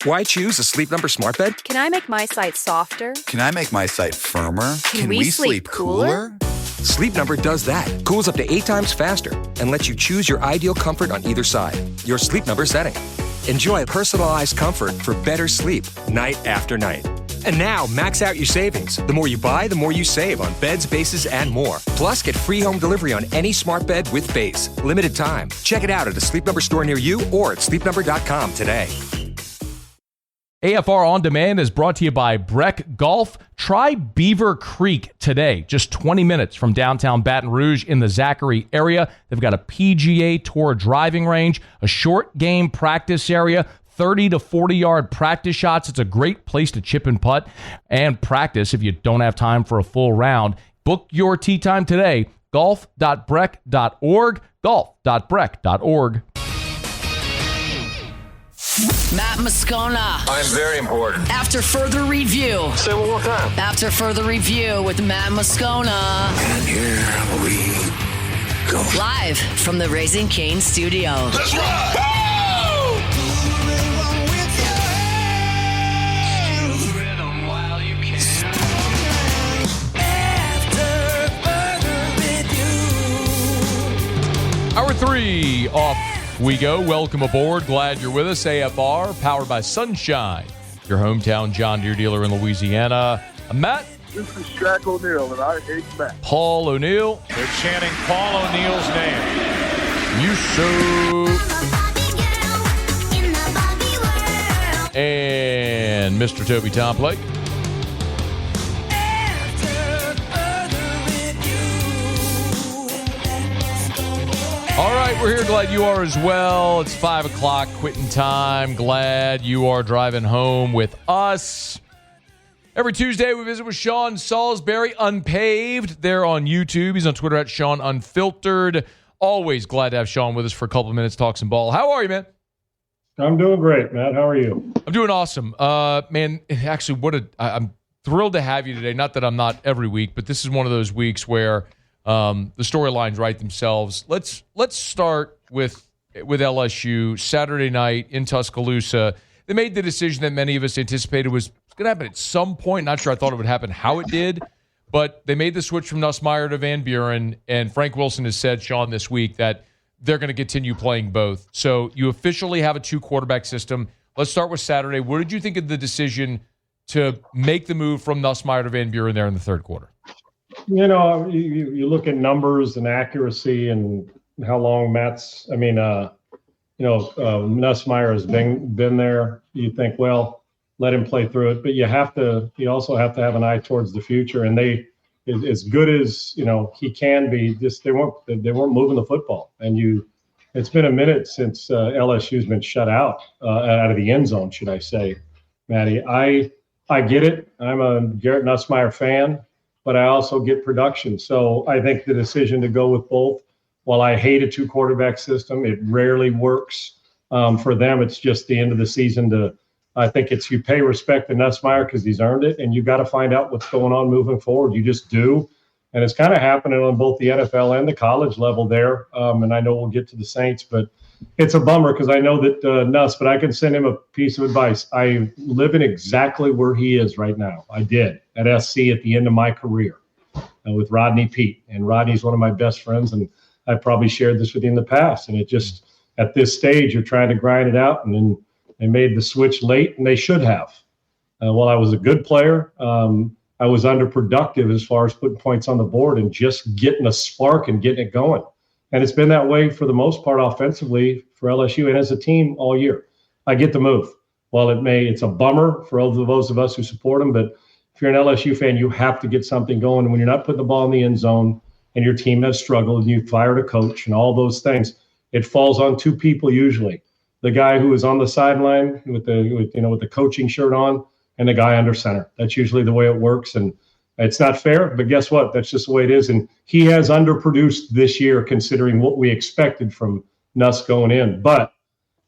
Why choose a Sleep Number smart bed? Can I make my site softer? Can I make my site firmer? Can we sleep cooler? Sleep Number does that. Cools up to 8 times faster and lets you choose your ideal comfort on either side. Your Sleep Number setting. Enjoy personalized comfort for better sleep night after night. And now, max out your savings. The more you buy, the more you save on beds, bases, and more. Plus, get free home delivery on any smart bed with base. Limited time. Check it out at a Sleep Number store near you or at sleepnumber.com today. AFR On Demand is brought to you by Breck Golf. Try Beaver Creek today, just 20 minutes from downtown Baton Rouge in the Zachary area. They've got a PGA Tour driving range, a short game practice area, 30 to 40-yard practice shots. It's a great place to chip and putt and practice if you don't have time for a full round. Book your tee time today, golf.breck.org, golf.breck.org. Matt Moscona. I'm very important. After further review. Say it one more time. After further review with Matt Moscona. And here we go. Live from the Raising Cane studio. Let's rock! Hour 3 off we go. Welcome aboard. Glad you're with us. AFR, powered by Sunshine, your hometown John Deere dealer in Louisiana. I'm Matt. This is Shaq O'Neal, and I hate Matt. Paul O'Neal. They're chanting Paul O'Neal's name. You so. And Mr. Toby Tomplake. All right, we're here. Glad you are as well. It's 5 o'clock, quitting time. Glad you are driving home with us. Every Tuesday, we visit with Sean Salisbury, Unpaved. There on YouTube. He's on Twitter at Sean Unfiltered. Always glad to have Sean with us for a couple of minutes, talk some ball. How are you, man? I'm doing great, Matt. How are you? I'm doing awesome. Man, actually, I'm thrilled to have you today. Not that I'm not every week, but this is one of those weeks where the storylines write themselves. Let's start with LSU. Saturday night in Tuscaloosa, they made the decision that many of us anticipated was going to happen at some point. Not sure I thought it would happen how it did, but they made the switch from Nussmeier to Van Buren, and Frank Wilson has said, Sean, this week that they're going to continue playing both. So you officially have a 2-quarterback system. Let's start with Saturday. What did you think of the decision to make the move from Nussmeier to Van Buren there in the third quarter? You know, you look at numbers and accuracy and how long Nussmeier has been there. You think, well, let him play through it, but you also have to have an eye towards the future. And they, as good as he can be, just they weren't moving the football. And it's been a minute since LSU's been shut out of the end zone, should I say, Matty? I get it. I'm a Garrett Nussmeier fan, but I also get production. So I think the decision to go with both, while I hate a 2-quarterback system, it rarely works for them. It's just the end of the season I think you pay respect to Nussmeier because he's earned it, and you got to find out what's going on moving forward. You just do. And it's kind of happening on both the NFL and the college level there. And I know we'll get to the Saints, but it's a bummer because I know that but I can send him a piece of advice. I live in exactly where he is right now. I did at SC at the end of my career with Rodney Peete. And Rodney's one of my best friends, and I've probably shared this with you in the past. And it just, at this stage, you're trying to grind it out, and then they made the switch late, and they should have. While I was a good player, I was underproductive as far as putting points on the board and just getting a spark and getting it going. And it's been that way for the most part offensively for LSU and as a team all year. I get the move. While it's a bummer for those of us who support them, but if you're an LSU fan, you have to get something going. And when you're not putting the ball in the end zone and your team has struggled and you fired a coach and all those things, it falls on 2 people usually. The guy who is on the sideline with the coaching shirt on and the guy under center. That's usually the way it works. And it's not fair, but guess what? That's just the way it is. And he has underproduced this year considering what we expected from Nuss going in. But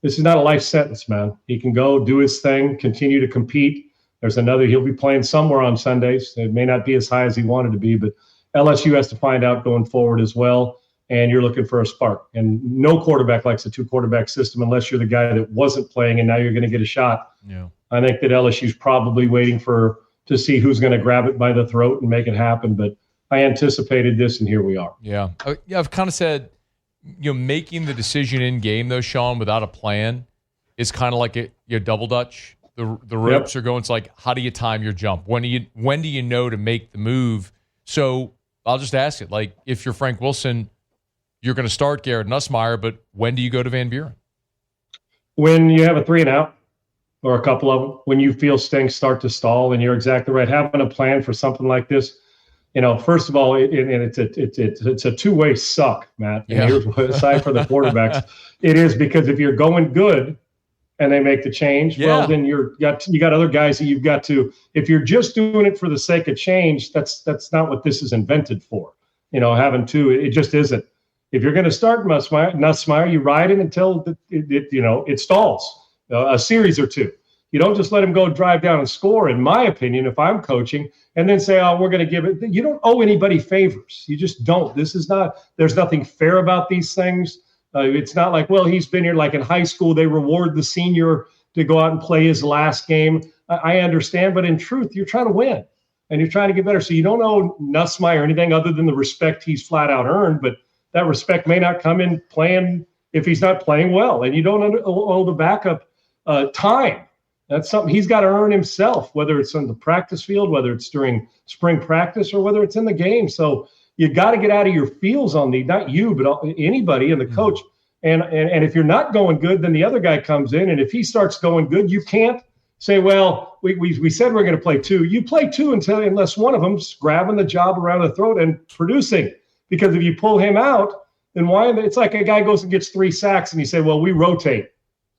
this is not a life sentence, man. He can go do his thing, continue to compete. He'll be playing somewhere on Sundays. It may not be as high as he wanted to be, but LSU has to find out going forward as well. And you're looking for a spark. And no quarterback likes a 2-quarterback system unless you're the guy that wasn't playing and now you're going to get a shot Yeah. I think that LSU's probably waiting to see who's going to grab it by the throat and make it happen. But I anticipated this, and here we are. Yeah. I've kind of said, making the decision in game, though, Sean, without a plan is kind of like your double dutch. The ropes are going. It's like, how do you time your jump? When do you know to make the move? So I'll just ask it. Like, if you're Frank Wilson, you're going to start Garrett Nussmeier, but when do you go to Van Buren? When you have a 3-and-out or a couple of them, when you feel things start to stall, and you're exactly right. Having a plan for something like this, first of all, it's a two-way suck, Matt. And here's aside for the quarterbacks, it is, because if you're going good and they make the change, well, then you got other guys that you've got to. If you're just doing it for the sake of change, that's not what this is invented for. Having two, it just isn't. If you're going to start Nussmeier, you ride him until it stalls, a series or two. You don't just let him go drive down and score, in my opinion, if I'm coaching, and then say, we're going to give it. You don't owe anybody favors. You just don't. There's nothing fair about these things. It's not like, well, he's been here, like in high school, they reward the senior to go out and play his last game. I understand, but in truth, you're trying to win, and you're trying to get better. So you don't owe Nussmeier anything other than the respect he's flat out earned, but that respect may not come in playing if he's not playing well, and you don't owe the backup time. That's something he's got to earn himself, whether it's on the practice field, whether it's during spring practice, or whether it's in the game. So you got to get out of your feels on not you, but anybody and the coach. And if you're not going good, then the other guy comes in, and if he starts going good, you can't say, well, we said we're going to play two. You play two unless one of them's grabbing the job around the throat and producing. Because if you pull him out, then why? It's like a guy goes and gets 3 sacks, and you say, well, we rotate.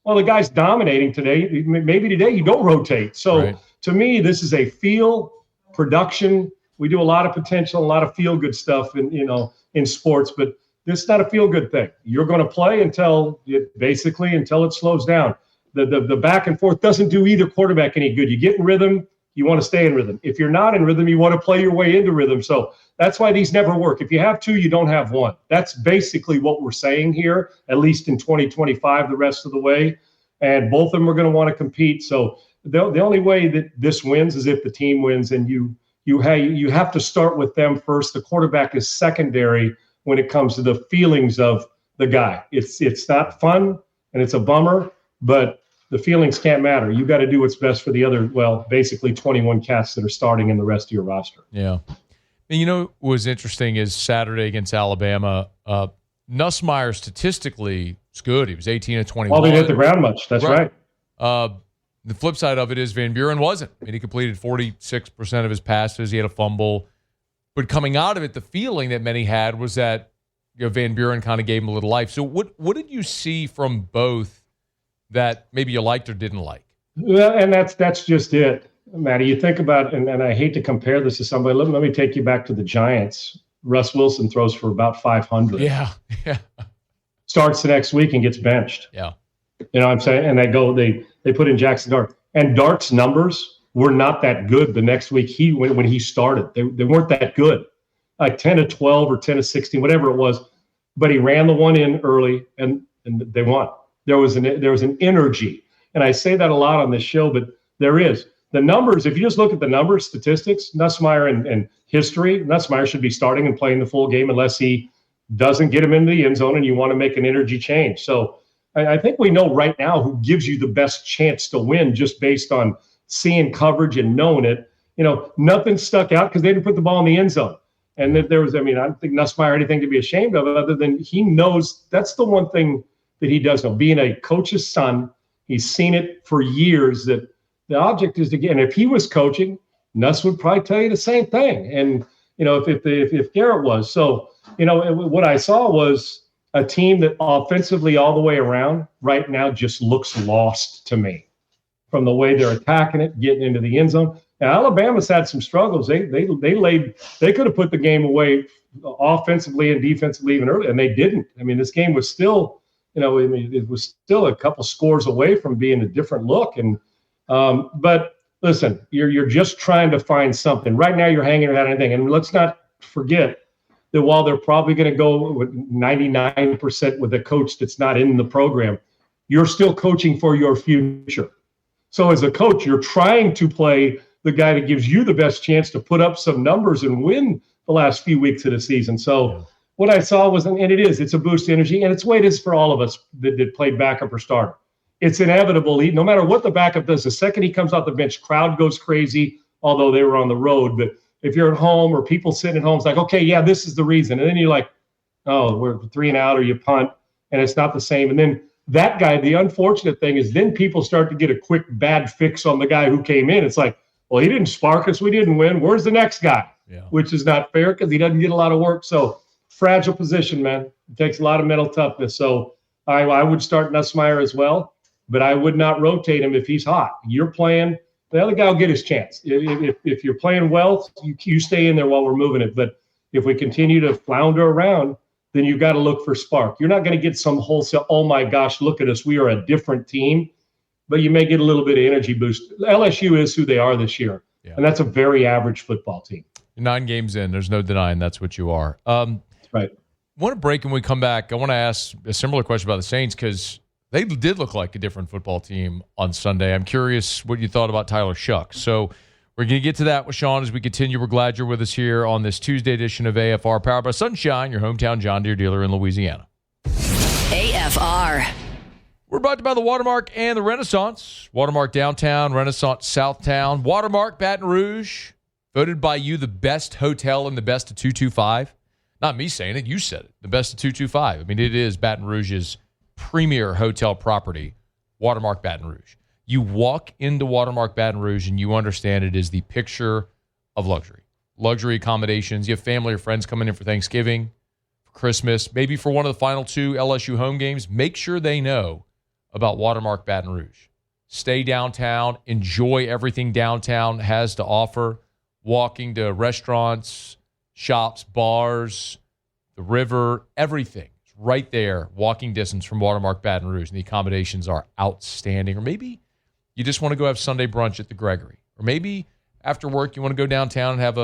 Well, the guy's dominating today. Maybe today you don't rotate. So to me, this is a feel production. We do a lot of potential, a lot of feel good stuff in sports, but this is not a feel good thing. You're going to play until it slows down. The back and forth doesn't do either quarterback any good. You get in rhythm, you want to stay in rhythm. If you're not in rhythm, you want to play your way into rhythm. So that's why these never work. If you have two, you don't have one. That's basically what we're saying here, at least in 2025, the rest of the way. And both of them are going to want to compete. So the only way that this wins is if the team wins, and you have to start with them first. The quarterback is secondary when it comes to the feelings of the guy. It's not fun, and it's a bummer, but the feelings can't matter. You got to do what's best for the other, basically 21 cats that are starting in the rest of your roster. Yeah. And what was interesting is Saturday against Alabama, Nussmeier statistically is good. He was 18 of 21. Well, he didn't hit the ground much. That's right. The flip side of it is Van Buren wasn't. He completed 46% of his passes. He had a fumble. But coming out of it, the feeling that many had was that Van Buren kind of gave him a little life. So what did you see from both that maybe you liked or didn't like? Well, and that's just it, Matty. You think about, and I hate to compare this to somebody. Let me take you back to the Giants. Russ Wilson throws for about 500. Yeah. Starts the next week and gets benched. Yeah. You know what I'm saying? And they put in Jackson Dart. And Dart's numbers were not that good the next week when he started. They weren't that good. Like 10 to 12 or 10 to 16, whatever it was. But he ran the one in early, and they won. There was an energy. And I say that a lot on this show, but there is. The numbers, if you just look at the numbers, statistics, Nussmeier and history, Nussmeier should be starting and playing the full game unless he doesn't get him into the end zone and you want to make an energy change. So I think we know right now who gives you the best chance to win just based on seeing coverage and knowing it. Nothing stuck out because they didn't put the ball in the end zone. And that I don't think Nussmeier had anything to be ashamed of other than he knows that's the one thing that he does know. Being a coach's son, he's seen it for years that the object is to get. And if he was coaching, Nuss would probably tell you the same thing. And if Garrett was, so what I saw was a team that offensively all the way around right now just looks lost to me from the way they're attacking it, getting into the end zone. Now, Alabama's had some struggles. They could have put the game away offensively and defensively even earlier, and they didn't. This game was still. It was still a couple scores away from being a different look. And but listen, you're just trying to find something. Right now, you're hanging around anything. And let's not forget that while they're probably going to go with 99% with a coach that's not in the program, you're still coaching for your future. So as a coach, you're trying to play the guy that gives you the best chance to put up some numbers and win the last few weeks of the season. So what I saw was, and it's a boost of energy, and it's the way it is for all of us that played backup or starter. It's inevitable. No matter what the backup does, the second he comes off the bench, crowd goes crazy, although they were on the road. But if you're at home or people sitting at home, it's like, okay, yeah, this is the reason. And then you're like, oh, we're 3 and out, or you punt, and it's not the same. And then that guy, the unfortunate thing is then people start to get a quick bad fix on the guy who came in. It's like, well, he didn't spark us. We didn't win. Where's the next guy? Yeah. Which is not fair because he doesn't get a lot of work. So fragile position, man. It takes a lot of mental toughness. So I would start Nussmeier as well, but I would not rotate him if he's hot. You're playing, the other guy will get his chance. If you're playing well, you stay in there while we're moving it. But if we continue to flounder around, then you've got to look for spark. You're not going to get some wholesale, oh my gosh, look at us, we are a different team. But you may get a little bit of energy boost. LSU is who they are this year, and that's a very average football team. 9 games in, there's no denying that's what you are. Right. I want to break when we come back. I want to ask a similar question about the Saints because they did look like a different football team on Sunday. I'm curious what you thought about Tyler Shough. So we're going to get to that with Sean as we continue. We're glad you're with us here on this Tuesday edition of AFR, powered by Sunshine, your hometown John Deere dealer in Louisiana. AFR. We're brought to you by the Watermark and the Renaissance. Watermark Downtown, Renaissance Southtown. Watermark Baton Rouge, voted by you the best hotel in the best of 225. Not me saying it, you said it. The best of 225. I mean, it is Baton Rouge's premier hotel property, Watermark Baton Rouge. You walk into Watermark Baton Rouge and you understand it is the picture of luxury. Luxury accommodations. You have family or friends coming in for Thanksgiving, for Christmas, maybe for one of the final 2 LSU home games. Make sure they know about Watermark Baton Rouge. Stay downtown. Enjoy everything downtown has to offer. Walking to restaurants, shops, bars, the river, everything. It's right there, walking distance from Watermark Baton Rouge, and the accommodations are outstanding. Or maybe you just want to go have Sunday brunch at the Gregory. Or maybe after work you want to go downtown and have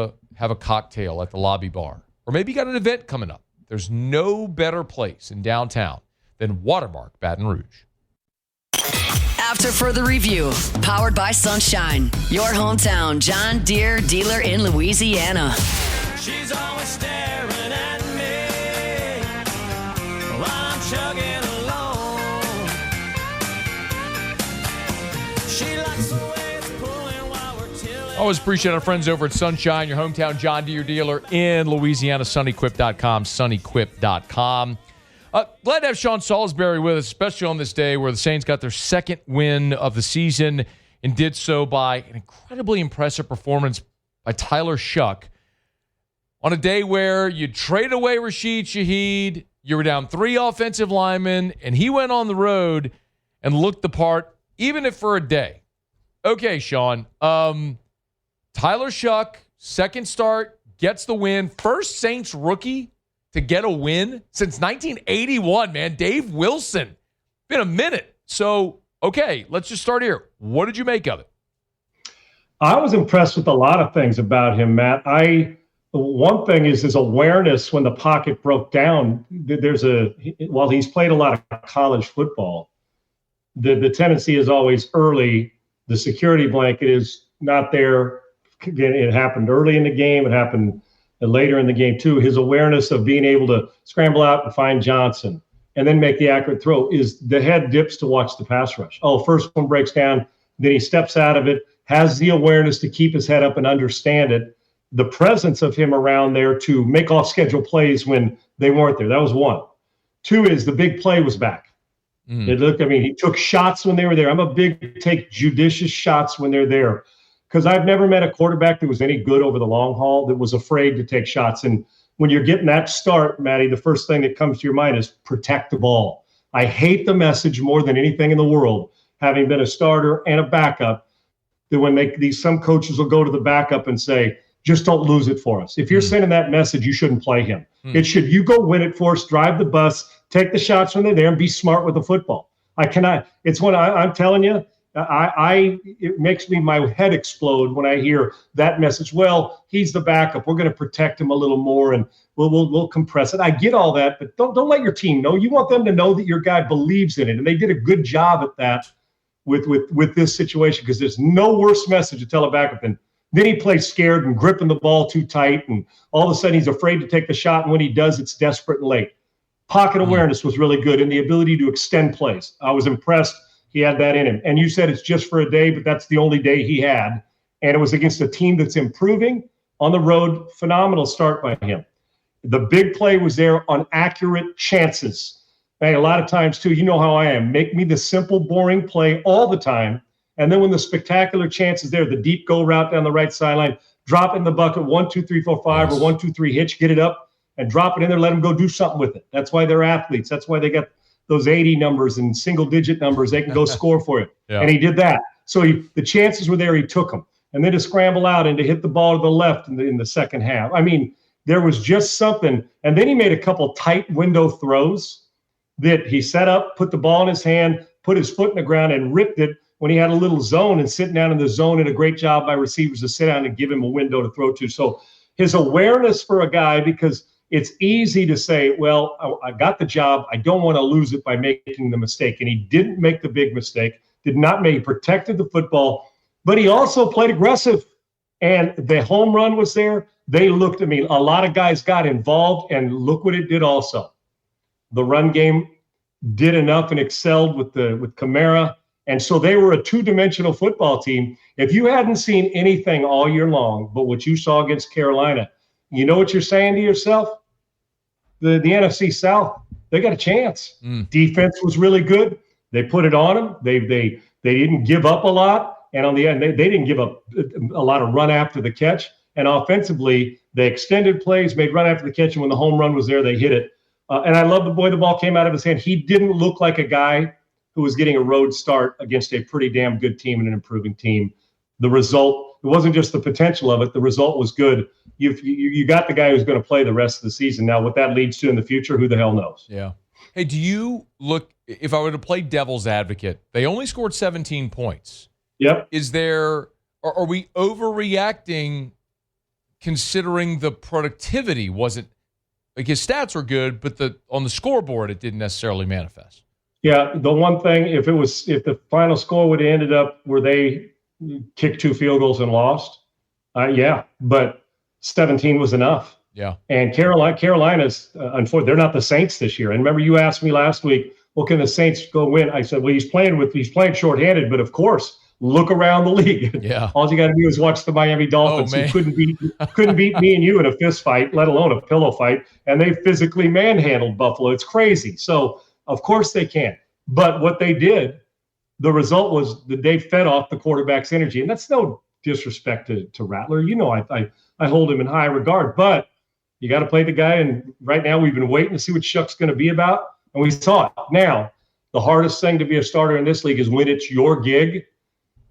a cocktail at the lobby bar. Or maybe you got an event coming up. There's no better place in downtown than Watermark Baton Rouge. After further review, powered by Sunshine, your hometown John Deere dealer in Louisiana. She's always staring at me while I'm chugging along. She likes the way it's pulling while we're tilling. Always appreciate our friends over at Sunshine, your hometown John Deere dealer in Louisiana, sunnyquip.com, sunnyquip.com. Glad to have Sean Salisbury with us, especially on this day where the Saints got their second win of the season and did so by an incredibly impressive performance by Tyler Shough. On a day where you traded away Rashid Shaheed, you were down 3 offensive linemen, and he went on the road and looked the part, even if for a day. Okay, Sean. Tyler Shough, second start, gets the win. First Saints rookie to get a win since 1981, man. Dave Wilson. Been a minute. So, okay, let's just start here. What did you make of it? I was impressed with a lot of things about him, Matt. One thing is his awareness when the pocket broke down. While he's played a lot of college football, the tendency is always early. The security blanket is not there. Again, it happened early in the game. It happened later in the game too. His awareness of being able to scramble out and find Johnson and then make the accurate throw is the head dips to watch the pass rush. Oh, first one breaks down, then he steps out of it, has the awareness to keep his head up and understand it. The presence of him around there to make off schedule plays when they weren't there. That was one. 2 is the big play was back. He took shots when they were there. I'm a big take judicious shots when they're there. Because I've never met a quarterback that was any good over the long haul that was afraid to take shots. And when you're getting that start, Matty, the first thing that comes to your mind is protect the ball. I hate the message more than anything in the world, having been a starter and a backup, that when some coaches will go to the backup and say, just don't lose it for us. If you're sending that message, you shouldn't play him. It should, you go win it for us, drive the bus, take the shots when they're there, and be smart with the football. I'm telling you, it makes my head explode when I hear that message. Well, he's the backup. We're going to protect him a little more, and we'll compress it. I get all that, but don't let your team know. You want them to know that your guy believes in it, and they did a good job at that with this situation, because there's no worse message to tell a backup than then he plays scared and gripping the ball too tight, and all of a sudden he's afraid to take the shot, and when he does, it's desperate and late. Pocket awareness was really good, and the ability to extend plays. I was impressed he had that in him. And you said it's just for a day, but that's the only day he had, and it was against a team that's improving on the road. Phenomenal start by him. The big play was there on accurate chances. Hey, a lot of times, too, you know how I am. Make me the simple, boring play all the time. And then when the spectacular chance is there, the deep go route down the right sideline, drop it in the bucket, 1, 2, 3, 4, 5, or 1, 2, 3 hitch, get it up and drop it in there, let them go do something with it. That's why they're athletes. That's why they got those 80 numbers and single-digit numbers. They can go score for you. Yeah. And he did that. So the chances were there. He took them. And then to scramble out and to hit the ball to the left in the second half. I mean, there was just something. And then he made a couple tight window throws that he set up, put the ball in his hand, put his foot in the ground, and ripped it when he had a little zone, and sitting down in the zone, and a great job by receivers to sit down and give him a window to throw to. So his awareness for a guy, because it's easy to say, well, I got the job. I don't want to lose it by making the mistake. And he didn't make the big mistake, he protected the football, but he also played aggressive. And the home run was there. They looked at me. A lot of guys got involved, and look what it did also. The run game did enough and excelled with Kamara. And so they were a two-dimensional football team. If you hadn't seen anything all year long but what you saw against Carolina, you know what you're saying to yourself? The NFC South, they got a chance. Defense was really good. They put it on them. They didn't give up a lot. And on the end, they didn't give up a lot of run after the catch. And offensively, they extended plays, made run after the catch, and when the home run was there, they hit it. And I love the way the ball came out of his hand. He didn't look like a guy who was getting a road start against a pretty damn good team and an improving team. The result, it wasn't just the potential of it. The result was good. You got the guy who's going to play the rest of the season. Now, what that leads to in the future, who the hell knows? Yeah. Hey, do you look, if I were to play devil's advocate, they only scored 17 points. Yep. Are we overreacting considering the productivity wasn't, like his stats were good, but on the scoreboard, it didn't necessarily manifest? Yeah, the one thing, if the final score would have ended up where they kicked 2 field goals and lost, yeah, but 17 was enough. Yeah. And Carolina's, unfortunately, they're not the Saints this year. And remember, you asked me last week, well, can the Saints go win? I said, well, he's playing shorthanded, but of course, look around the league. Yeah. All you got to do is watch the Miami Dolphins, who couldn't beat me and you in a fist fight, let alone a pillow fight, and they physically manhandled Buffalo. It's crazy. So, of course they can. But what they did, the result was that they fed off the quarterback's energy. And that's no disrespect to Rattler. You know, I hold him in high regard. But you got to play the guy. And right now we've been waiting to see what Shough's going to be about. And we saw it. Now, the hardest thing to be a starter in this league is when it's your gig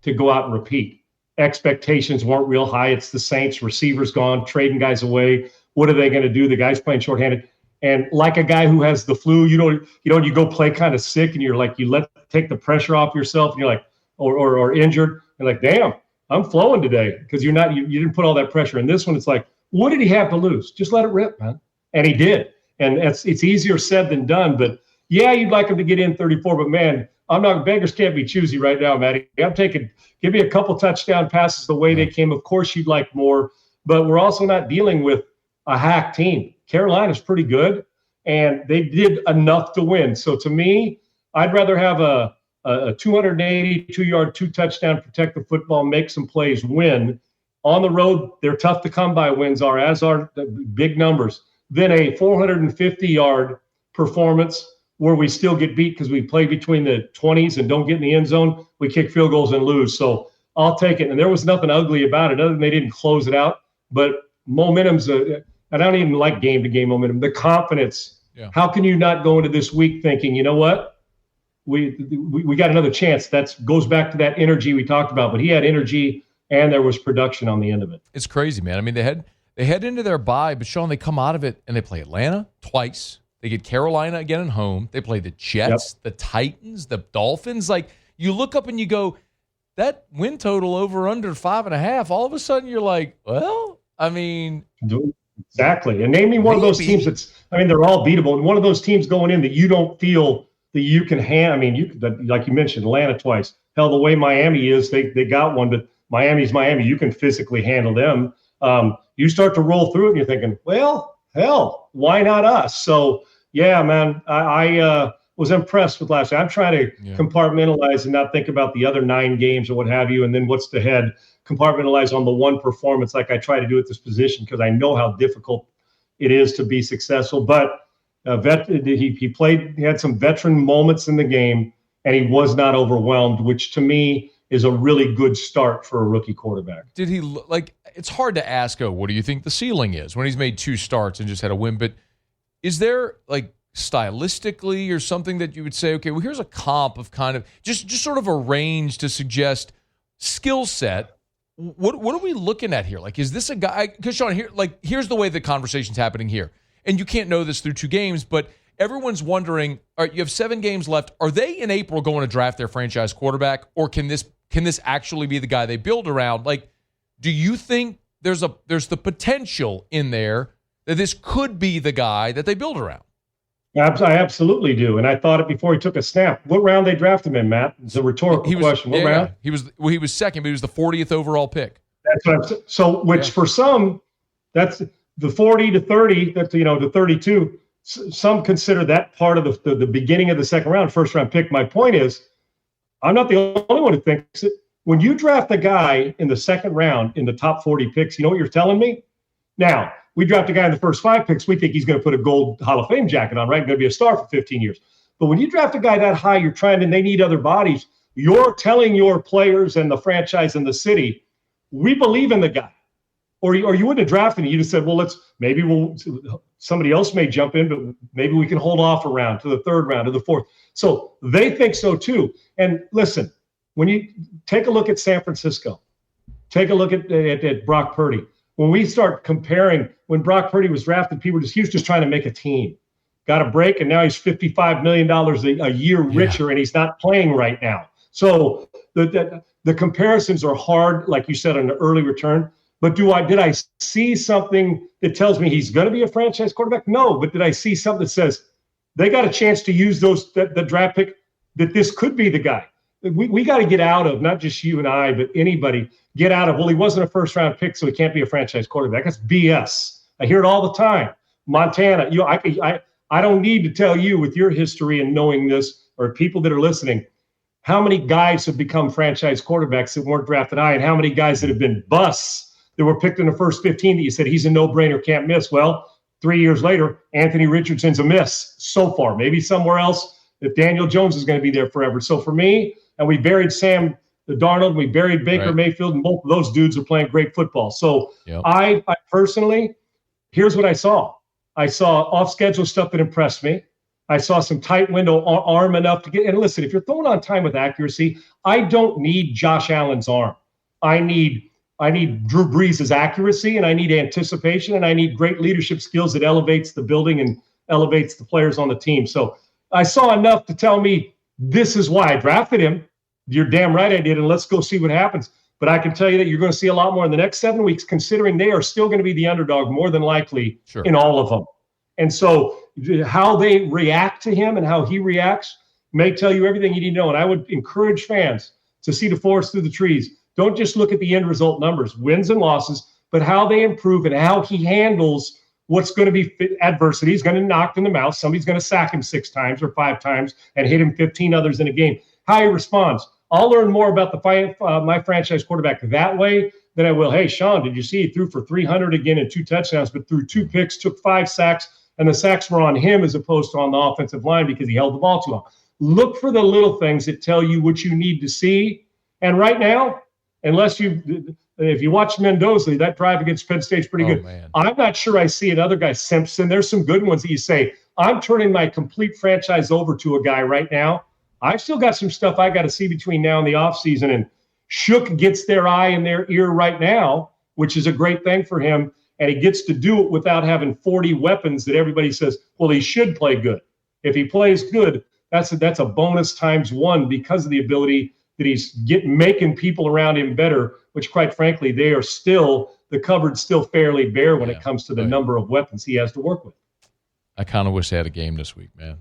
to go out and repeat. Expectations weren't real high. It's the Saints, receivers gone, trading guys away. What are they going to do? The guy's playing shorthanded. And like a guy who has the flu, you go play kind of sick, and you're like, you take the pressure off yourself, and you're like, or injured. You're like, damn, I'm flowing today, because you didn't put all that pressure. And this one, it's like, what did he have to lose? Just let it rip, man. And he did. And it's easier said than done. But yeah, you'd like him to get in 34, but man, beggars can't be choosy right now, Matty. Give me a couple touchdown passes the way they came. Of course, you'd like more, but we're also not dealing with a hack team. Carolina's pretty good, and they did enough to win. So to me, I'd rather have a 282-yard, 2-touchdown, protect the football, make some plays, win. On the road, they're tough to come by wins, as are the big numbers, than a 450-yard performance where we still get beat because we play between the 20s and don't get in the end zone. We kick field goals and lose. So I'll take it. And there was nothing ugly about it other than they didn't close it out. But momentum's I don't even like game-to-game momentum. The confidence. Yeah. How can you not go into this week thinking, you know what? We got another chance. That goes back to that energy we talked about. But he had energy, and there was production on the end of it. It's crazy, man. I mean, they head into their bye, but Sean, they come out of it, and they play Atlanta twice. They get Carolina again at home. They play the Jets, the Titans, the Dolphins. Like, you look up and you go, that win total over under 5.5. All of a sudden, you're like, well, I mean. Exactly. And name me one of those teams they're all beatable. And one of those teams going in that you don't feel that you can like you mentioned, Atlanta twice, hell, the way Miami is, they got one, but Miami's Miami. You can physically handle them. You start to roll through it and you're thinking, well, hell, why not us? So, yeah, man, I was impressed with last year. I'm trying to compartmentalize and not think about the other 9 games or what have you, and then what's the head, compartmentalize on the one performance like I try to do at this position because I know how difficult it is to be successful. But he had some veteran moments in the game, and he was not overwhelmed, which to me is a really good start for a rookie quarterback. Did he it's hard to ask, what do you think the ceiling is when he's made 2 starts and just had a win, but is there stylistically or something that you would say, okay, well, here's a comp of kind of just sort of a range to suggest skill set? What are we looking at here? Is this a guy? Because Sean, here's the way the conversation's happening here, and you can't know this through 2 games, but everyone's wondering: all right, you have 7 games left. Are they in April going to draft their franchise quarterback, or can this actually be the guy they build around? Do you think there's the potential in there that this could be the guy that they build around? I absolutely do, and I thought it before he took a snap. What round they drafted him in, Matt? It's a rhetorical question. What round? He was second, but he was the 40th overall pick. That's what I'm saying. So, which for some, that's the 40 to 30. That's to 32. Some consider that part of the beginning of the second round, first round pick. My point is, I'm not the only one who thinks it. When you draft a guy in the second round in the top 40 picks, you know what you're telling me? Now, we draft a guy in the first 5 picks, we think he's going to put a gold Hall of Fame jacket on, right? Going to be a star for 15 years. But when you draft a guy that high, and they need other bodies, you're telling your players and the franchise and the city, we believe in the guy. Or you wouldn't have drafted him. You just said, well, somebody else may jump in, but maybe we can hold off a round to the 3rd round, to the 4th. So they think so too. And listen, when you take a look at San Francisco, take a look at Brock Purdy. When we start comparing, when Brock Purdy was drafted, he was just trying to make a team. Got a break, and now he's $55 million a year richer, and he's not playing right now. So the comparisons are hard, like you said, on the early return. But did I see something that tells me he's going to be a franchise quarterback? No, but did I see something that says they got a chance to use the draft pick, that this could be the guy? We got to get out of, not just you and I, but anybody, get out of, well, he wasn't a first-round pick, so he can't be a franchise quarterback. That's BS. I hear it all the time. Montana, I don't need to tell you with your history and knowing this, or people that are listening, how many guys have become franchise quarterbacks that weren't drafted high, and how many guys that have been busts that were picked in the first 15 that you said he's a no-brainer, can't miss. Well, 3 years later, Anthony Richardson's a miss so far. Maybe somewhere else, if Daniel Jones is going to be there forever. So for me, and we buried Sam Darnold, we buried Baker Mayfield, and both of those dudes are playing great football. So I personally, here's what I saw. I saw off-schedule stuff that impressed me. I saw some tight window arm enough to get – and listen, if you're throwing on time with accuracy, I don't need Josh Allen's arm. I need Drew Brees' accuracy, and I need anticipation, and I need great leadership skills that elevates the building and elevates the players on the team. So I saw enough to tell me this is why I drafted him. You're damn right I did, and let's go see what happens. But I can tell you that you're going to see a lot more in the next 7 weeks, considering they are still going to be the underdog more than likely in all of them. And so how they react to him and how he reacts may tell you everything you need to know. And I would encourage fans to see the forest through the trees. Don't just look at the end result numbers, wins and losses, but how they improve and how he handles what's going to be adversity. He's going to knock in the mouth. Somebody's going to sack him 6 times or 5 times and hit him 15 others in a game. How he responds. I'll learn more about my franchise quarterback that way than I will, hey, Sean, did you see he threw for 300 again and 2 touchdowns, but threw 2 picks, took 5 sacks, and the sacks were on him as opposed to on the offensive line because he held the ball too long. Look for the little things that tell you what you need to see. And right now, if you watch Mendoza, that drive against Penn State's pretty good. Man. I'm not sure I see another guy, Simpson. There's some good ones that you say, I'm turning my complete franchise over to a guy right now. I've still got some stuff I got to see between now and the offseason. And Shough gets their eye in their ear right now, which is a great thing for him. And he gets to do it without having 40 weapons that everybody says, well, he should play good. If he plays good, that's a bonus times 1 because of the ability that he's making people around him better, which quite frankly, the cupboard's still fairly bare when it comes to the number of weapons he has to work with. I kind of wish they had a game this week, man.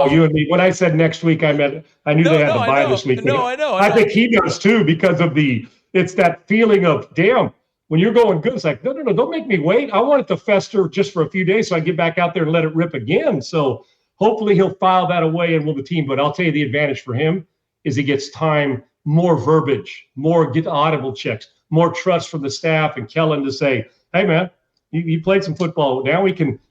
You and me. When I said next week, I meant I knew they had the bye this week. I know. I think he does too because of it's that feeling of, damn, when you're going good, it's like, no, don't make me wait. I want it to fester just for a few days so I get back out there and let it rip again. So hopefully he'll file that away and will the team. But I'll tell you the advantage for him is he gets time, more verbiage, more get audible checks, more trust from the staff and Kellen to say, hey, man, you played some football. Now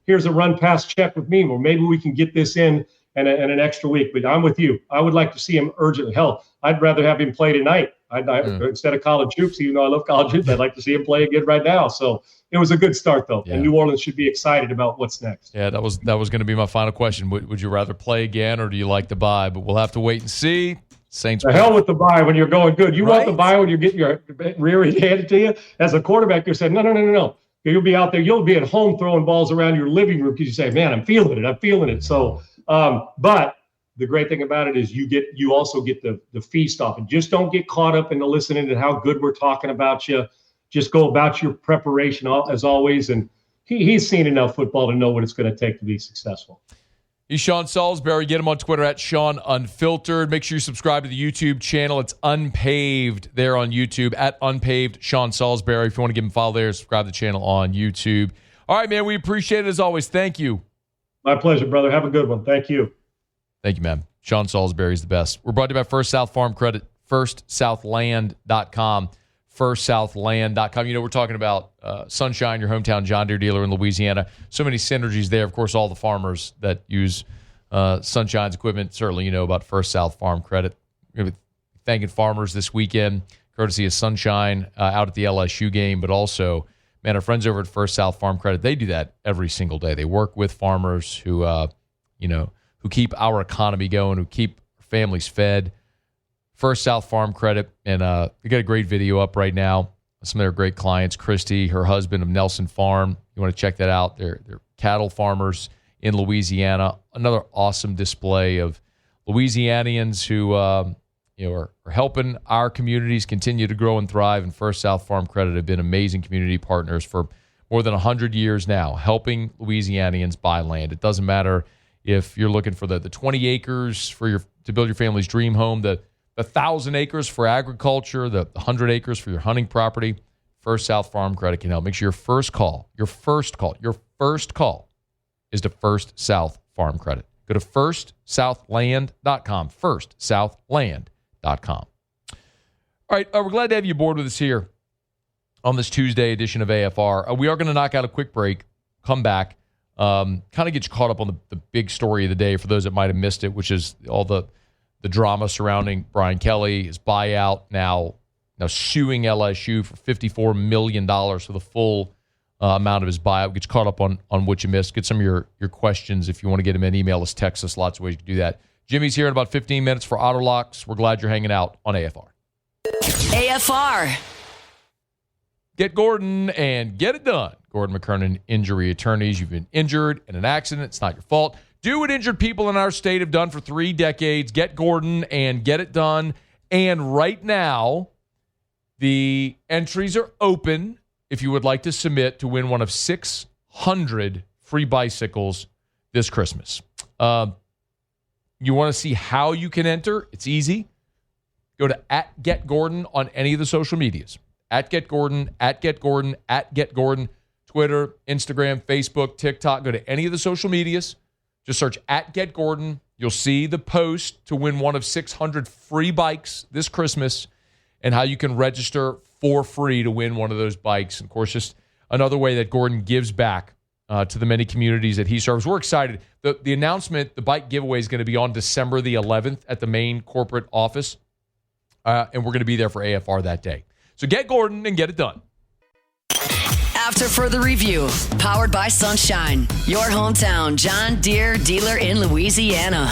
here's a run pass check with me, or maybe we can get this in and an extra week. But I'm with you. I would like to see him urgently. Hell, I'd rather have him play tonight. Instead of college hoops, even though I love college hoops, I'd like to see him play again right now. So it was a good start, though. Yeah. And New Orleans should be excited about what's next. Yeah, that was going to be my final question. Would you rather play again or do you like the bye? But we'll have to wait and see. Saints. The hell with the bye when you're going good. You want the bye when you're getting your rear end handed to you? As a quarterback, you're saying, no. You'll be out there. You'll be at home throwing balls around your living room because you say, man, I'm feeling it. So, but the great thing about it is you also get the feast off. And just don't get caught up in the listening to how good we're talking about you. Just go about your preparation as always. And he's seen enough football to know what it's going to take to be successful. He's Sean Salisbury. Get him on Twitter at Sean Unfiltered. Make sure you subscribe to the YouTube channel. It's Unpaved there on YouTube at Unpaved Sean Salisbury. If you want to give him a follow there, subscribe to the channel on YouTube. All right, man. We appreciate it as always. Thank you. My pleasure, brother. Have a good one. Thank you. Thank you, man. Sean Salisbury is the best. We're brought to you by First South Farm Credit, firstsouthland.com, firstsouthland.com. We're talking about Sunshine, your hometown John Deere dealer in Louisiana. So many synergies there. Of course, all the farmers that use Sunshine's equipment, certainly you know about First South Farm Credit. We're going to be thanking farmers this weekend, courtesy of Sunshine out at the LSU game, but also, man, our friends over at First South Farm Credit, they do that every single day. They work with farmers who keep our economy going, who keep families fed. First South Farm Credit, and they got a great video up right now. Some of their great clients, Christy, her husband of Nelson Farm. You want to check that out. They're cattle farmers in Louisiana. Another awesome display of Louisianians who are helping our communities continue to grow and thrive. And First South Farm Credit have been amazing community partners for more than 100 years now, helping Louisianians buy land. It doesn't matter if you're looking for the 20 acres to build your family's dream home, the 1,000 acres for agriculture, the 100 acres for your hunting property. First South Farm Credit can help. Make sure your first call is to First South Farm Credit. Go to firstsouthland.com, firstsouthland.com. All right, we're glad to have you aboard with us here on this Tuesday edition of AFR. We are going to knock out a quick break, come back, kind of get you caught up on the big story of the day for those that might have missed it, which is all the drama surrounding Brian Kelly, his buyout, now suing LSU for $54 million for the full amount of his buyout. Get you caught up on what you missed. Get some of your questions if you want to get him in. Email us, text us, lots of ways you can do that. Jimmy's here in about 15 minutes for Auto Locks. We're glad you're hanging out on AFR. AFR. Get Gordon and get it done. Gordon McKernan Injury Attorneys. You've been injured in an accident. It's not your fault. Do what injured people in our state have done for 3 decades. Get Gordon and get it done. And right now, the entries are open if you would like to submit to win one of 600 free bicycles this Christmas. You want to see how you can enter? It's easy. Go to @GetGordon on any of the social medias. @GetGordon, @GetGordon, @GetGordon, Twitter, Instagram, Facebook, TikTok. Go to any of the social medias. Just search @GetGordon. You'll see the post to win one of 600 free bikes this Christmas and how you can register for free to win one of those bikes. And of course, just another way that Gordon gives back to the many communities that he serves. We're excited. The announcement, the bike giveaway is going to be on December the 11th at the main corporate office. And we're going to be there for AFR that day. So get Gordon and get it done. After further review, powered by Sunshine, your hometown John Deere dealer in Louisiana.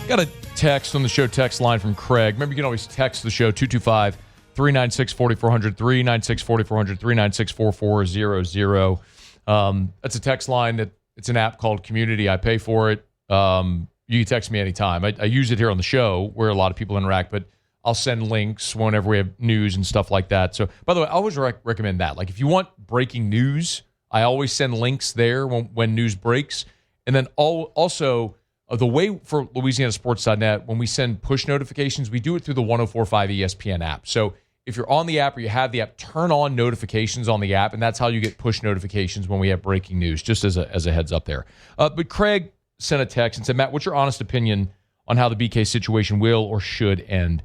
Got a text on the show text line from Craig. Remember, you can always text the show 225-396-4400, 396-4400, 396-4400. That's a text line that it's an app called Community. I pay for it. You can text me anytime. I use it here on the show where a lot of people interact, but I'll send links whenever we have news and stuff like that. So, by the way, I always recommend that. Like, if you want breaking news, I always send links there when news breaks. And then also, the way for LouisianaSports.net, when we send push notifications, we do it through the 104.5 ESPN app. So if you're on the app or you have the app, turn on notifications on the app, and that's how you get push notifications when we have breaking news, just as a heads up there. But Craig sent a text and said, Matt, what's your honest opinion on how the BK situation will or should end?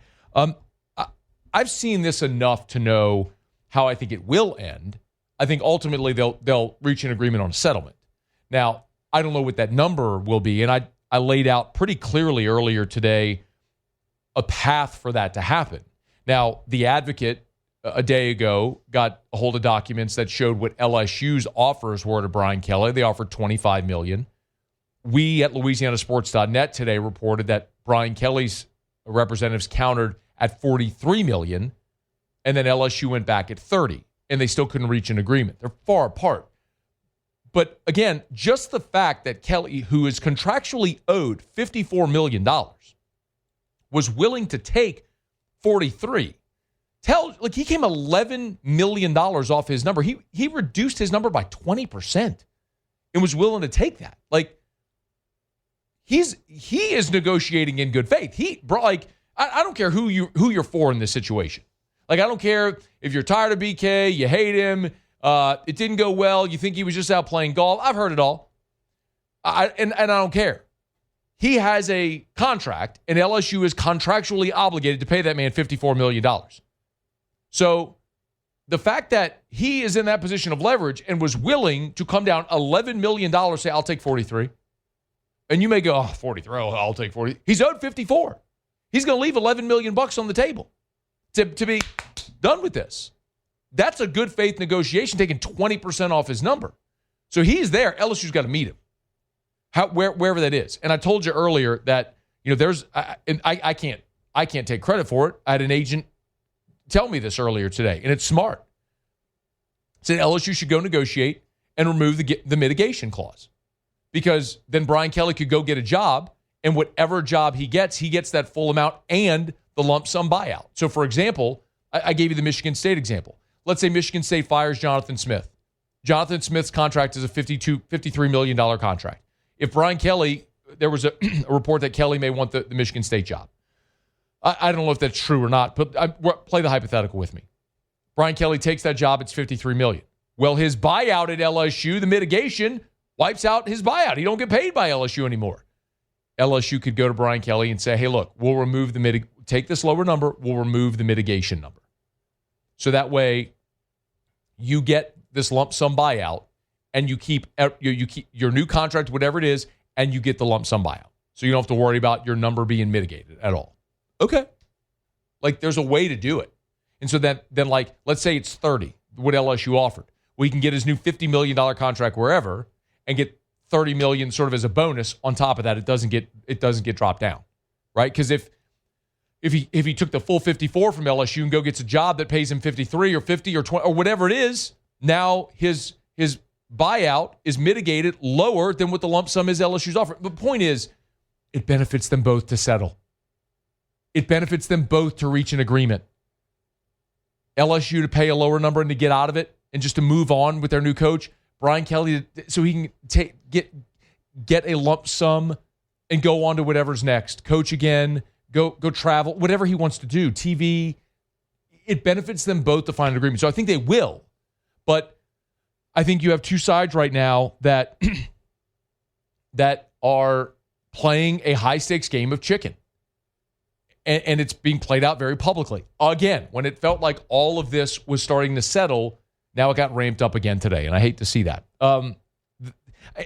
I've seen this enough to know how I think it will end. I think ultimately they'll reach an agreement on a settlement. Now, I don't know what that number will be, and I laid out pretty clearly earlier today a path for that to happen. Now, the Advocate a day ago got a hold of documents that showed what LSU's offers were to Brian Kelly. They offered $25 million. We at LouisianaSports.net today reported that Brian Kelly's representatives countered at $43 million, and then LSU went back at $30, and they still couldn't reach an agreement. They're far apart. But again, just the fact that Kelly, who is contractually owed $54 million, was willing to take 43. He came $11 million off his number. He reduced his number by 20% and was willing to take that. Like, he is negotiating in good faith. I don't care who you're for in this situation. Like, I don't care if you're tired of BK, you hate him, it didn't go well, you think he was just out playing golf. I've heard it all. And I don't care. He has a contract, and LSU is contractually obligated to pay that man $54 million. So the fact that he is in that position of leverage and was willing to come down $11 million, say, I'll take 43. And you may go, 43, I'll take 40. He's owed 54. He's going to leave $11 million on the table to be done with this. That's a good faith negotiation, taking 20% off his number. So he's there. LSU's got to meet him, wherever that is. And I told you earlier that I can't take credit for it. I had an agent tell me this earlier today, and it's smart. Said LSU should go negotiate and remove the mitigation clause, because then Brian Kelly could go get a job, and whatever job he gets that full amount and the lump sum buyout. So, for example, I gave you the Michigan State example. Let's say Michigan State fires Jonathan Smith. Jonathan Smith's contract is a $53 million contract. If Brian Kelly, there was a report that Kelly may want the Michigan State job. I don't know if that's true or not, but play the hypothetical with me. Brian Kelly takes that job, it's $53 million. Well, his buyout at LSU, the mitigation, wipes out his buyout. He don't get paid by LSU anymore. LSU could go to Brian Kelly and say, hey, look, we'll remove take this lower number, we'll remove the mitigation number. So that way you get this lump sum buyout, and you keep your new contract, whatever it is, and you get the lump sum buyout. So you don't have to worry about your number being mitigated at all. Okay. Like, there's a way to do it. And so then like, let's say it's 30, what LSU offered. We can get his new $50 million contract wherever and get $30 million sort of as a bonus on top of that. It doesn't get dropped down, right? Because if he took the full 54 from LSU and go gets a job that pays him 53 or 50 or 20 or whatever it is, now his buyout is mitigated lower than what the lump sum is LSU's offering. The point is, it benefits them both to settle. It benefits them both to reach an agreement. LSU to pay a lower number and to get out of it and just to move on with their new coach. Brian Kelly, so he can get a lump sum and go on to whatever's next. Coach again, go travel, whatever he wants to do. TV. It benefits them both to find an agreement. So I think they will. But I think you have two sides right now that are playing a high-stakes game of chicken. And it's being played out very publicly. Again, when it felt like all of this was starting to settle, now it got ramped up again today, and I hate to see that.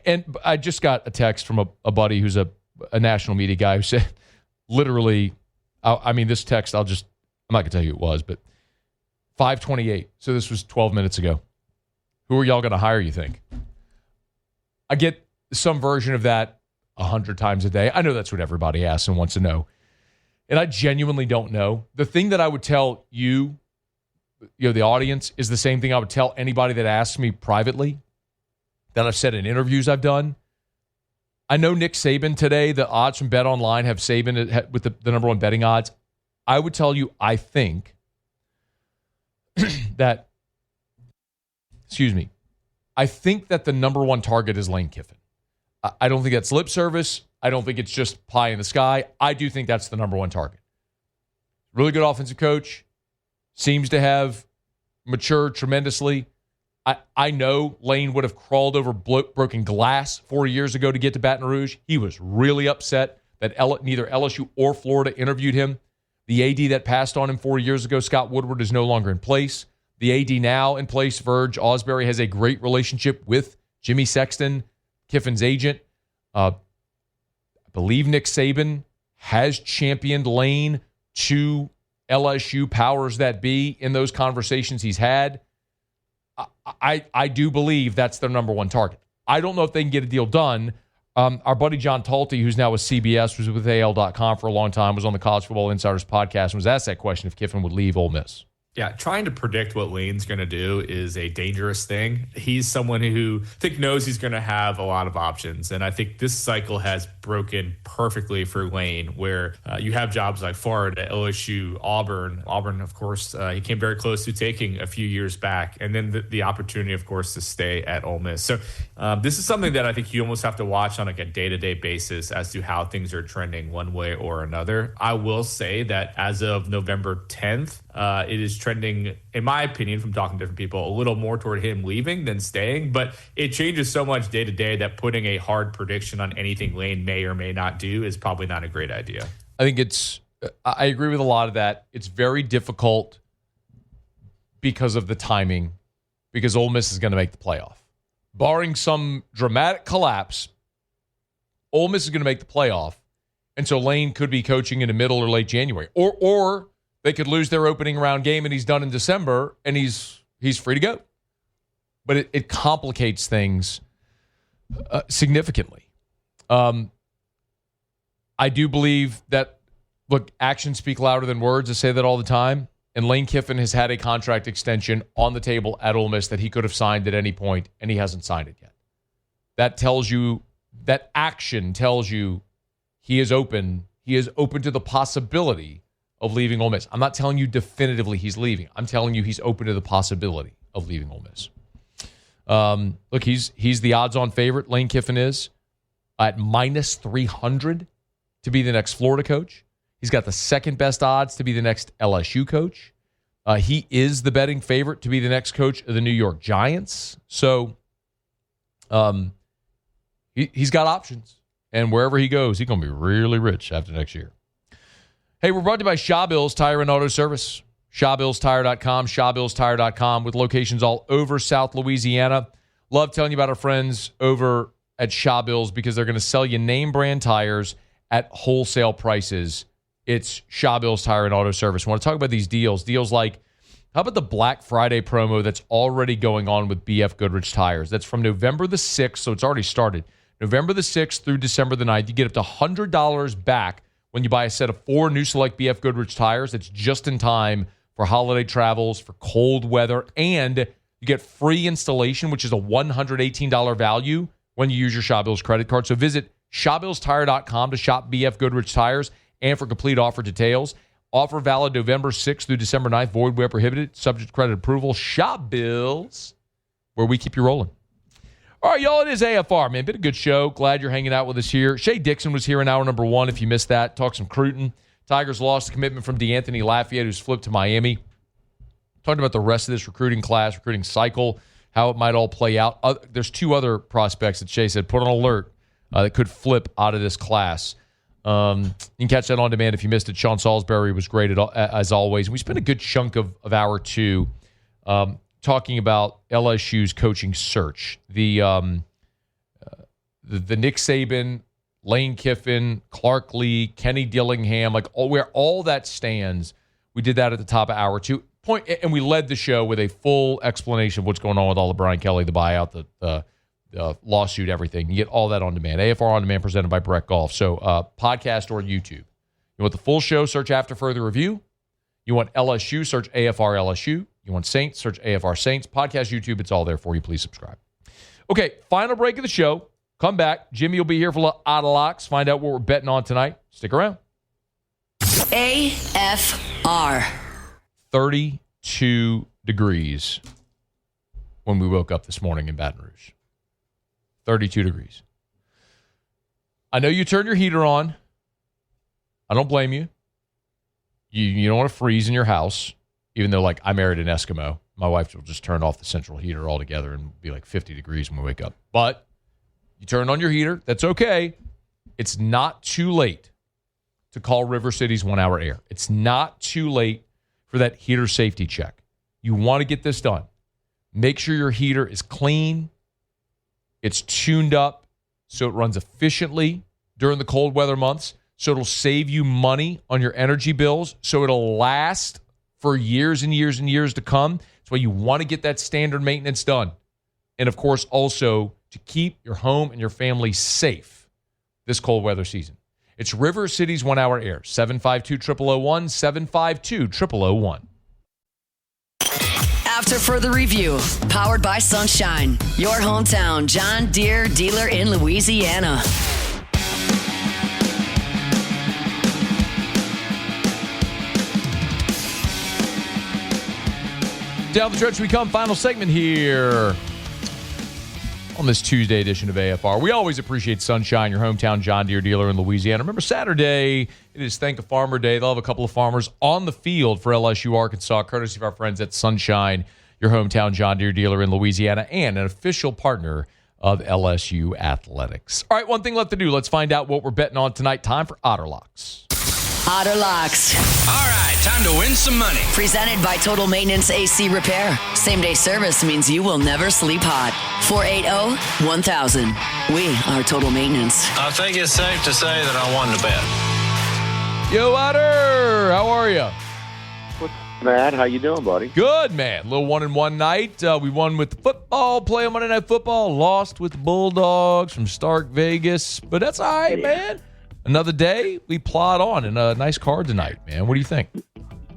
And I just got a text from a buddy who's a national media guy who said, literally, this text, I'm not going to tell you who it was, but 5:28. So this was 12 minutes ago. Who are y'all going to hire, you think? I get some version of that 100 times a day. I know that's what everybody asks and wants to know. And I genuinely don't know. The thing that I would tell you, the audience, is the same thing I would tell anybody that asks me privately, that I've said in interviews I've done. I know Nick Saban today, the odds from Bet Online have Saban with the number one betting odds. I would tell you, I think that, I think that the number one target is Lane Kiffin. I don't think that's lip service. I don't think it's just pie in the sky. I do think that's the number one target. Really good offensive coach. Seems to have matured tremendously. I know Lane would have crawled over broken glass 4 years ago to get to Baton Rouge. He was really upset that neither LSU or Florida interviewed him. The AD that passed on him 4 years ago, Scott Woodward, is no longer in place. The AD now in place, Verge Osbury, has a great relationship with Jimmy Sexton, Kiffin's agent. I believe Nick Saban has championed Lane to LSU powers that be in those conversations he's had. I do believe that's their number one target. I don't know if they can get a deal done. Our buddy John Talty, who's now with CBS, was with AL.com for a long time, was on the College Football Insiders podcast, and was asked that question if Kiffin would leave Ole Miss. Yeah, trying to predict what Lane's going to do is a dangerous thing. He's someone who I think knows he's going to have a lot of options. And I think this cycle has broken perfectly for Lane, where you have jobs like Florida, LSU, Auburn. Auburn, of course, he came very close to taking a few years back. And then the opportunity, of course, to stay at Ole Miss. So this is something that I think you almost have to watch on like a day-to-day basis as to how things are trending one way or another. I will say that as of November 10th, it is trending, in my opinion, from talking to different people, a little more toward him leaving than staying. But it changes so much day to day that putting a hard prediction on anything Lane may or may not do is probably not a great idea. I think I agree with a lot of that. It's very difficult because of the timing, because Ole Miss is going to make the playoff. Barring some dramatic collapse, Ole Miss is going to make the playoff. And so Lane could be coaching in the middle or late January. Or they could lose their opening round game and he's done in December and he's free to go. But it complicates things significantly. I do believe that, look, actions speak louder than words. I say that all the time. And Lane Kiffin has had a contract extension on the table at Ole Miss that he could have signed at any point, and he hasn't signed it yet. That tells you, that action tells you he is open. He is open to the possibility of leaving Ole Miss. I'm not telling you definitively he's leaving. I'm telling you he's open to the possibility of leaving Ole Miss. Look, he's the odds-on favorite. Lane Kiffin is at minus 300 to be the next Florida coach. He's got the second best odds to be the next LSU coach. He is the betting favorite to be the next coach of the New York Giants. So he's got options. And wherever he goes, he's going to be really rich after next year. Hey, we're brought to you by Shaw Bills Tire and Auto Service. ShawBillsTire.com, ShawBillsTire.com, with locations all over South Louisiana. Love telling you about our friends over at Shaw Bills because they're going to sell you name brand tires at wholesale prices. It's Shaw Bills Tire and Auto Service. I want to talk about these deals. Deals like, how about the Black Friday promo that's already going on with BF Goodrich Tires? That's from November the 6th, so it's already started. November the 6th through December the 9th. You get up to $100 back when you buy a set of 4 new Select BF Goodrich tires. It's just in time for holiday travels, for cold weather, and you get free installation, which is a $118 value when you use your Shaw Bills credit card. So visit ShawBillsTire.com to shop BF Goodrich tires and for complete offer details. Offer valid November 6th through December 9th. Void where prohibited. Subject to credit approval. Shaw Bills, where we keep you rolling. All right, y'all, it is AFR, man. Been a good show. Glad you're hanging out with us here. Shea Dixon was here in hour number 1, if you missed that. Talked some Cruton. Tigers lost a commitment from DeAnthony Lafayette, who's flipped to Miami. Talked about the rest of this recruiting class, recruiting cycle, how it might all play out. There's 2 other prospects that Shea said put on alert that could flip out of this class. You can catch that on demand if you missed it. Sean Salisbury was great as always. We spent a good chunk of hour 2 talking about LSU's coaching search. The Nick Saban, Lane Kiffin, Clark Lee, Kenny Dillingham, where all that stands. We did that at the top of hour 2. And we led the show with a full explanation of what's going on with all the Brian Kelly, the buyout, the lawsuit, everything. You get all that on demand. AFR on demand, presented by Brett Golf. So podcast or YouTube. You want the full show, search After Further Review. You want LSU, search AFR LSU. You want Saints, search AFR Saints. Podcast, YouTube, it's all there for you. Please subscribe. Okay, final break of the show. Come back. Jimmy will be here for Out of Locks. Find out what we're betting on tonight. Stick around. AFR. 32 degrees when we woke up this morning in Baton Rouge. 32 degrees. I know you turned your heater on. I don't blame you. You don't want to freeze in your house, even though, like, I married an Eskimo. My wife will just turn off the central heater altogether and be like 50 degrees when we wake up. But you turn on your heater. That's okay. It's not too late to call River City's 1 Hour Air. It's not too late for that heater safety check. You want to get this done. Make sure your heater is clean. It's tuned up so it runs efficiently during the cold weather months, so it'll save you money on your energy bills, so it'll last for years and years and years to come. That's why you want to get that standard maintenance done. And, of course, also to keep your home and your family safe this cold weather season. It's River City's 1 Hour Air, 752-0001, 752-0001. After further review, powered by Sunshine, your hometown John Deere dealer in Louisiana. Down the stretch we come. Final segment here on this Tuesday edition of AFR. We always appreciate Sunshine, your hometown John Deere dealer in Louisiana. Remember, Saturday, it is Thank a Farmer Day. They'll have a couple of farmers on the field for LSU Arkansas, courtesy of our friends at Sunshine, your hometown John Deere dealer in Louisiana, and an official partner of LSU Athletics. All right, one thing left to do. Let's find out what we're betting on tonight. Time for Otter Locks. Otter Locks. All right, time to win some money. Presented by Total Maintenance AC Repair. Same-day service means you will never sleep hot. 480-1000. We are Total Maintenance. I think it's safe to say that I won the bet. Yo, Otter, how are you? Matt, how you doing, buddy? Good, man. Little 1-1 night. We won with the football, play on Monday Night Football. Lost with the Bulldogs from Stark Vegas. But that's all right, man. Another day, we plod on, and a nice card tonight, man. What do you think?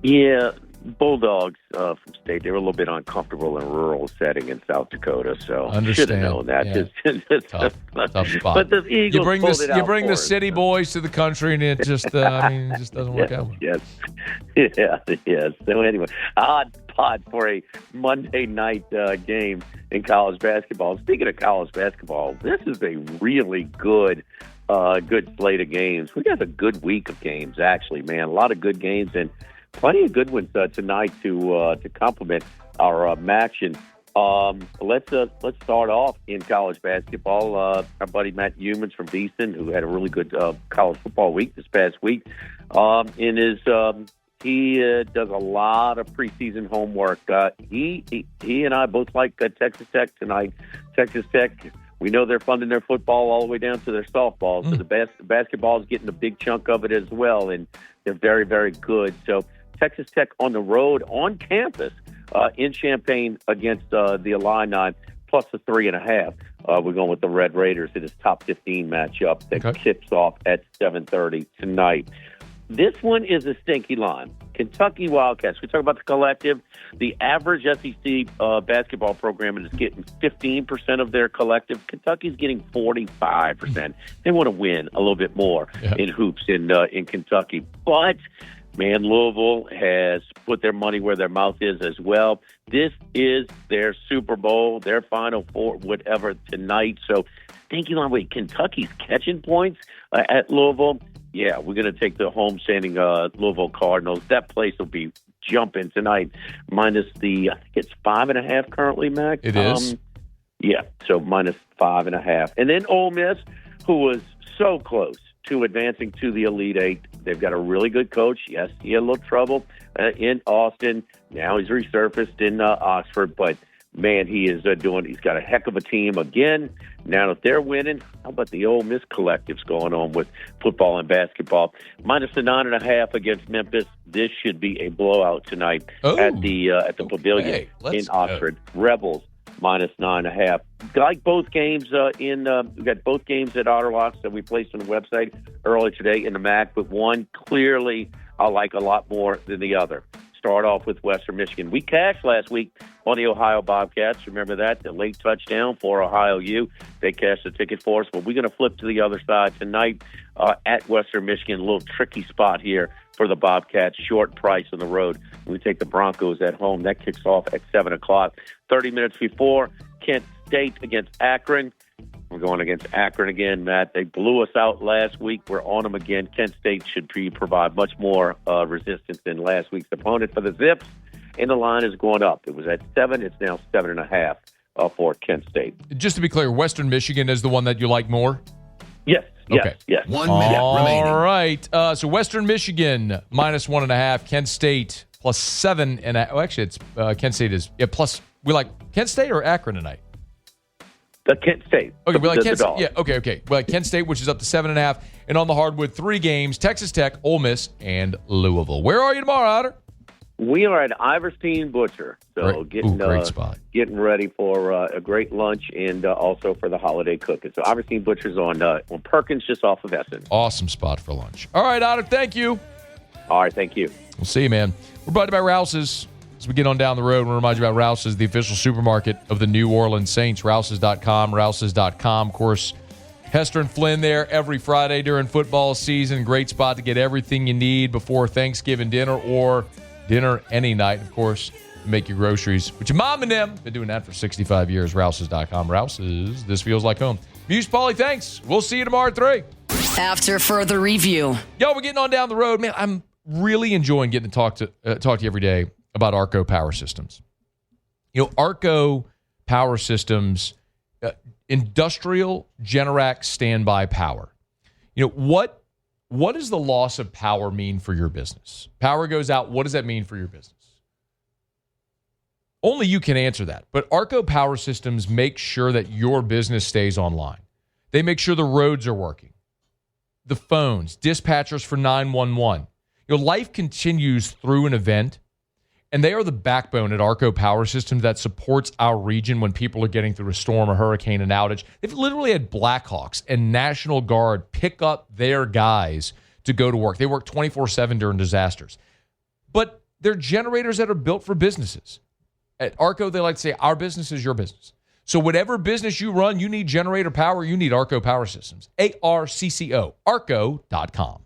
Yeah, Bulldogs from state, they were a little bit uncomfortable in a rural setting in South Dakota, so should have known that. Yeah. Tough spot. But the Eagles you bring the city boys to the country, and it just, it just doesn't work out. Yes. So anyway, odd pod for a Monday night game in college basketball. Speaking of college basketball, this is a really good slate of games. We got a good week of games, actually, man. A lot of good games and plenty of good ones tonight to complement our action. Let's start off in college basketball. Our buddy Matt Humans from Beeson, who had a really good college football week this past week, he does a lot of preseason homework. He and I both like Texas Tech tonight. Texas Tech. We know they're funding their football all the way down to their softball, so the basketball is getting a big chunk of it as well, and they're very, very good. So Texas Tech on the road, on campus, in Champaign against the Illini, plus the 3.5. We're going with the Red Raiders in this top 15 matchup that tips off at 7:30 tonight. This one is a stinky line. Kentucky Wildcats. We talk about the collective. The average SEC basketball program is getting 15% of their collective. Kentucky's getting 45%. They want to win a little bit more in hoops in Kentucky. But, man, Louisville has put their money where their mouth is as well. This is their Super Bowl, their Final Four, whatever, tonight. So, stinky line. Wait, Kentucky's catching points at Louisville? Yeah, we're going to take the home-standing Louisville Cardinals. That place will be jumping tonight, minus the, I think it's 5.5 currently, Mac. It is. Yeah, so minus 5.5. And then Ole Miss, who was so close to advancing to the Elite Eight. They've got a really good coach. Yes, he had a little trouble in Austin. Now he's resurfaced in Oxford, but man, he's got a heck of a team again. Now that they're winning, how about the Ole Miss collectives going on with football and basketball? Minus the 9.5 against Memphis. This should be a blowout tonight at the Pavilion in Oxford. Rebels minus 9.5. Like both games we got both games at Otter Locks that we placed on the website earlier today in the MAC, but one clearly I like a lot more than the other. start off with Western Michigan. We cashed last week on the Ohio Bobcats. Remember that? The late touchdown for Ohio U. They cashed the ticket for us, but we're going to flip to the other side tonight at Western Michigan. A little tricky spot here for the Bobcats. Short price on the road. We take the Broncos at home. That kicks off at 7 o'clock. 30 minutes before, Kent State against Akron. We're going against Akron again, Matt. They blew us out last week. We're on them again. Kent State should provide much more resistance than last week's opponent for the Zips. And the line is going up. It was at 7. It's now 7.5 for Kent State. Just to be clear, Western Michigan is the one that you like more? Yes. Okay. Yes. 1 minute remaining. All right. So Western Michigan minus 1.5. Kent State plus 7.5. Oh, actually, it's Kent State is plus. We like Kent State or Akron tonight? Kent State. Okay, we like Kent State. Dogs. Yeah, okay. We like Kent State, which is up to 7.5. And on the hardwood, 3 games: Texas Tech, Ole Miss, and Louisville. Where are you tomorrow, Otter? We are at Iverstein Butcher, so great spot. Getting ready for a great lunch and also for the holiday cooking. So Iverstein Butcher's on Perkins, just off of Essen. Awesome spot for lunch. All right, Otter, thank you. All right, thank you. We'll see you, man. We're brought to you by Rouse's. As we get on down the road, we'll remind you about Rouse's, the official supermarket of the New Orleans Saints. Rouse's.com, Rouse's.com. Of course, Hester and Flynn there every Friday during football season. Great spot to get everything you need before Thanksgiving dinner or dinner any night. Of course, make your groceries with your mom and them. Been doing that for 65 years. Rouse's.com. Rouse's, this feels like home. Muse Pauly, thanks. We'll see you tomorrow at 3. After further review. Yo, we're getting on down the road. Man, I'm really enjoying getting to talk to you every day about Arco Power Systems. You know, Arco Power Systems, industrial Generac standby power. You know, what does the loss of power mean for your business? Power goes out. What does that mean for your business? Only you can answer that. But Arco Power Systems make sure that your business stays online. They make sure the roads are working, the phones, dispatchers for 911. You know, life continues through an event, and they are the backbone at Arco Power Systems that supports our region when people are getting through a storm, a hurricane, an outage. They've literally had Blackhawks and National Guard pick up their guys to go to work. They work 24/7 during disasters. But they're generators that are built for businesses. At Arco, they like to say, our business is your business. So whatever business you run, you need generator power, you need Arco Power Systems. ARCCO, arco.com.